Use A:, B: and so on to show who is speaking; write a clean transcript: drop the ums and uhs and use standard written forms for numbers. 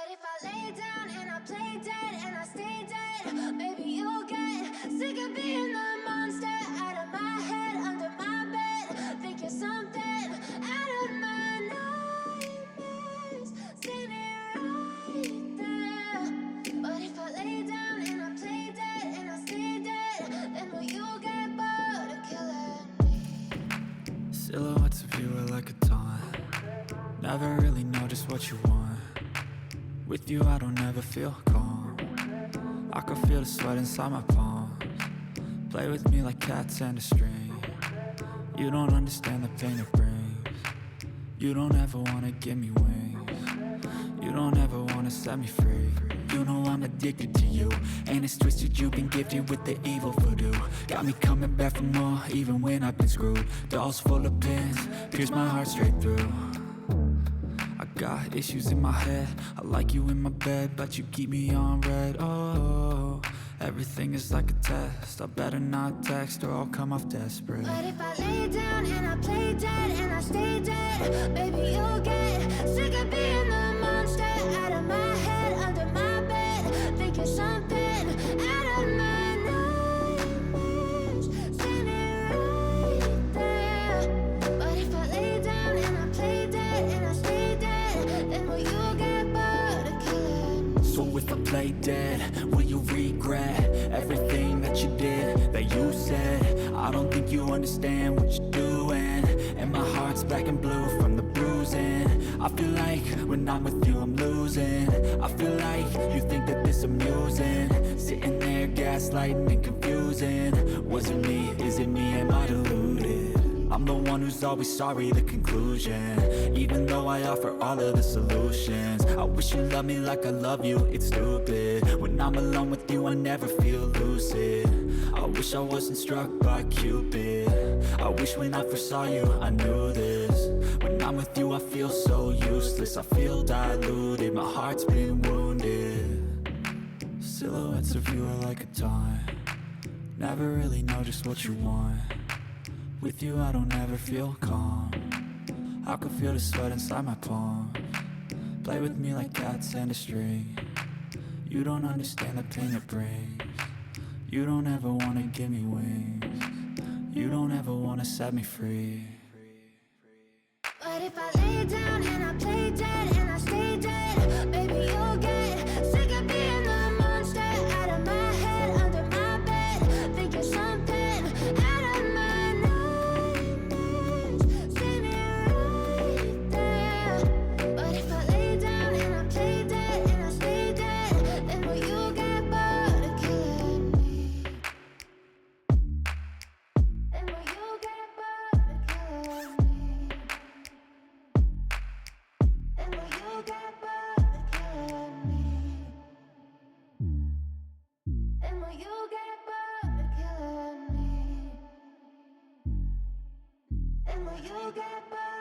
A: But if I lay down and I play dead and I stay dead, maybe you'll get sick of being the monster out of my head, under my bed. Think you're something out of my nightmares, standing right there. But if I lay down and I play dead and I stay dead, then will you get bored of killing me?
B: Silhouettes of you are like a taunt. Never really know just what you want. With you I don't ever feel calm. I can feel the sweat inside my palms. Play with me like cats and a string. You don't understand the pain it brings. You don't ever wanna give me wings. You don't ever wanna set me free. You know I'm addicted to you, and it's twisted, you've been gifted with the evil voodoo. Got me coming back for more, even when I've been screwed. Dolls full of pins, pierce my heart straight through. I got issues in my head, I like you in my bed, but you keep me on red. Oh, everything is like a test, I better not text or I'll come off desperate.
A: But if I lay down and I play dead and I stay dead, maybe you'll get sick of being the monster out of my head, under my bed. Think you're something out of my nightmares, standing right there. But if I lay down and I play dead and I stay dead, then will you get bored of killing me?
B: So if I play dead, will you regret everything that you did, that you said? I don't think you understand what you're doing, and my heart's black and blue from the bruising. I feel like when I'm with you I'm losing. I feel like you think that this amusing, sitting there gaslighting and confusing. Was it me? Is it me? Am I deluded? I'm the one who's always sorry, the conclusion. Even though I offer all of the solutions, I wish you loved me like I love you, it's stupid. When I'm alone with you I never feel lucid. I wish I wasn't struck by Cupid. I wish when I first saw you I knew this. When I'm with you I feel so useless, I feel diluted, my heart's been wounded. Silhouettes of you are like a taunt. Never really know just what you want. With you I don't ever feel calm. I can feel the sweat inside my palms. Play with me like cats and a string. You don't understand the pain it brings. You don't ever wanna give me wings. You don't ever wanna set me free.
A: But if I lay down and I play dead and I stay dead, maybe you'll get sick of being the monster out of my head, under my bed. Think you're something out of my nightmares, standing right there. But if I lay down and I play dead and I stay dead, then will you get bored of killing me? Then will you get bored of killing me? And will you get bored of killing me? And will you get bored of killing me? And will you get bored?